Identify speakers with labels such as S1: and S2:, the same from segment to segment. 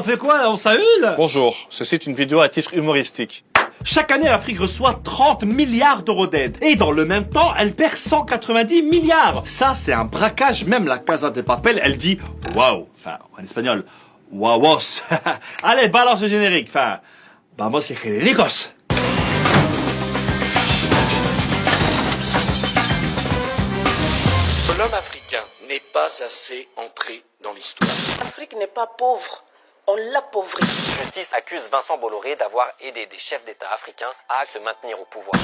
S1: fait quoi là? On s'amuse?
S2: Bonjour, ceci est une vidéo à titre humoristique.
S1: Chaque année, l'Afrique reçoit 30 milliards d'euros d'aide. Et dans le même temps, elle perd 190 milliards. Ça, c'est un braquage. Même la Casa de Papel, elle dit waouh. Enfin, en espagnol, wauos. Allez, balance le générique. Enfin, vamos les généricos.
S3: L'homme africain n'est pas assez entré dans l'histoire.
S4: L'Afrique n'est pas pauvre, on l'appauvrit.
S5: Justice accuse Vincent Bolloré d'avoir aidé des chefs d'État africains à se maintenir au pouvoir.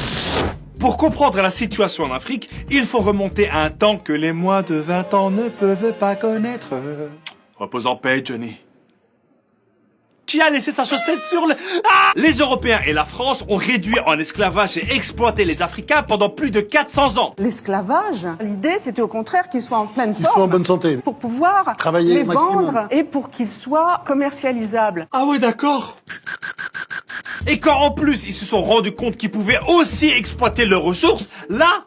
S1: Pour comprendre la situation en Afrique, il faut remonter à un temps que les moins de 20 ans ne peuvent pas connaître. Repose en paix, Johnny. Qui a laissé sa chaussette sur le... Ah! Les Européens et la France ont réduit en esclavage et exploité les Africains pendant plus de 400 ans.
S6: L'esclavage, l'idée c'était au contraire qu'ils soient en pleine
S7: Ils soient en
S6: forme
S7: bonne santé.
S6: pour pouvoir
S7: Travailler
S6: les
S7: au maximum.
S6: vendre et pour qu'ils soient commercialisables.
S1: Ah ouais, d'accord. Et quand en plus ils se sont rendus compte qu'ils pouvaient aussi exploiter leurs ressources, là...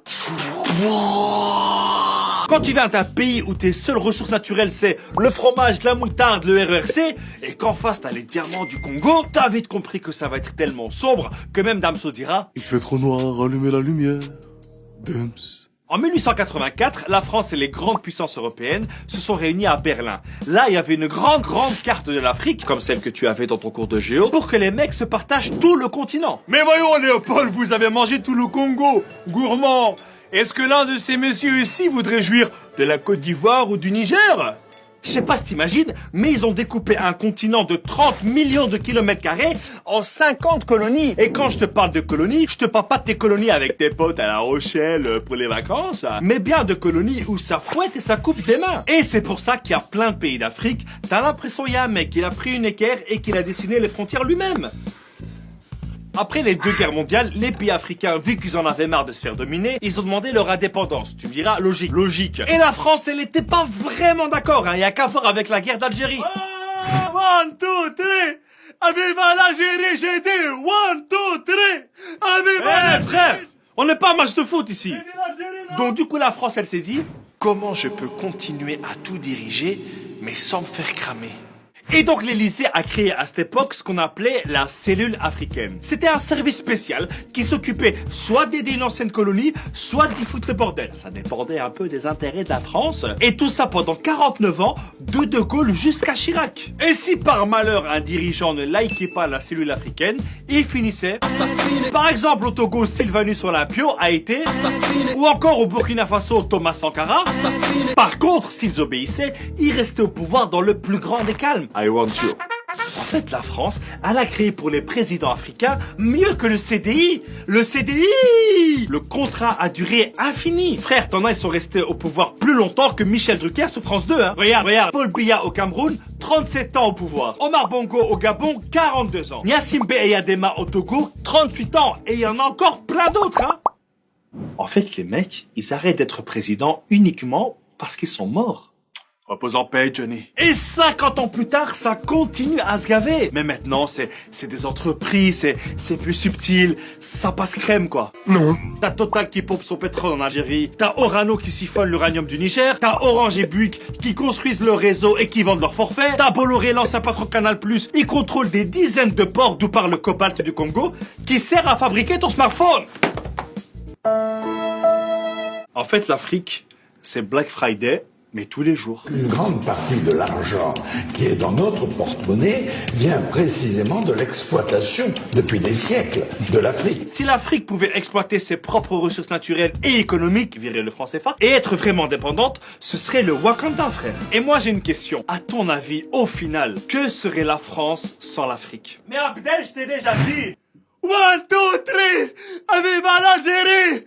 S1: Quand tu viens d'un pays où tes seules ressources naturelles c'est le fromage, la moutarde, le RERC, et qu'en face t'as les diamants du Congo, t'as vite compris que ça va être tellement sombre que même Damso dira «
S7: Il fait trop noir, allumez la lumière. Dums. »
S1: En 1884, la France et les grandes puissances européennes se sont réunies à Berlin. Là, il y avait une grande carte de l'Afrique, comme celle que tu avais dans ton cours de géo, pour que les mecs se partagent tout le continent. Mais voyons, Léopold, vous avez mangé tout le Congo, gourmand. Est-ce que l'un de ces messieurs ici voudrait jouir de la Côte d'Ivoire ou du Niger? Je sais pas si t'imagines, mais ils ont découpé un continent de 30 millions de kilomètres carrés en 50 colonies. Et quand je te parle de colonies, je te parle pas de tes colonies avec tes potes à La Rochelle pour les vacances, mais bien de colonies où ça fouette et ça coupe des mains. Et c'est pour ça qu'il y a plein de pays d'Afrique, t'as l'impression qu'il y a un mec qui a pris une équerre et qu'il a dessiné les frontières lui-même. Après les deux guerres mondiales, les pays africains, vu qu'ils en avaient marre de se faire dominer, ils ont demandé leur indépendance. Tu me diras, logique. Logique. Et la France, elle était pas vraiment d'accord, hein. Y a qu'à voir avec la guerre d'Algérie. Oh, 1, 2, 3. Aviva l'Algérie, j'ai dit 1, 2, 3. Aviva frère, on n'est pas un match de foot ici. Donc du coup, la France, elle s'est dit, comment je peux continuer à tout diriger, mais sans me faire cramer? Et donc l'Élysée a créé à cette époque ce qu'on appelait la cellule africaine. C'était un service spécial qui s'occupait soit d'aider une ancienne colonie, soit d'y foutre le bordel. Ça dépendait un peu des intérêts de la France. Et tout ça pendant 49 ans, de Gaulle jusqu'à Chirac. Et si par malheur un dirigeant ne likait pas la cellule africaine, il finissait assassiné. Par exemple au Togo, Sylvanus Olympio a été assassiné. Ou encore au Burkina Faso, Thomas Sankara assassiné. Par contre, s'ils obéissaient, ils restaient au pouvoir dans le plus grand des calmes. I want you. En fait, la France, elle a créé pour les présidents africains mieux que le CDI. Le CDI! Le contrat a duré infini. Frère, t'en as, ils sont restés au pouvoir plus longtemps que Michel Drucker sur France 2, hein. Regarde. Paul Biya au Cameroun, 37 ans au pouvoir. Omar Bongo au Gabon, 42 ans. Gnassingbé Eyadema au Togo, 38 ans. Et il y en a encore plein d'autres, hein. En fait, les mecs, ils arrêtent d'être présidents uniquement parce qu'ils sont morts. Repose en paix, Johnny. Et 50 ans plus tard, ça continue à se gaver. Mais maintenant, c'est des entreprises, c'est plus subtil, ça passe crème, quoi.
S7: Non.
S1: T'as Total qui pompe son pétrole en Algérie, t'as Orano qui siphonne l'uranium du Niger, t'as Orange et Bouygues qui construisent leur réseau et qui vendent leur forfait, t'as Bolloré, l'ancien patron Canal+, il contrôle des dizaines de ports d'où part le cobalt du Congo, qui sert à fabriquer ton smartphone. En fait, l'Afrique, c'est Black Friday, mais tous les jours.
S8: Une grande partie de l'argent qui est dans notre porte-monnaie vient précisément de l'exploitation, depuis des siècles, de l'Afrique.
S1: Si l'Afrique pouvait exploiter ses propres ressources naturelles et économiques, virer le franc CFA, et être vraiment indépendante, ce serait le Wakanda, frère. Et moi, j'ai une question. À ton avis, au final, que serait la France sans l'Afrique? Mais Abdel, je t'ai déjà dit. 1, 2, 3. Viva l'Algérie.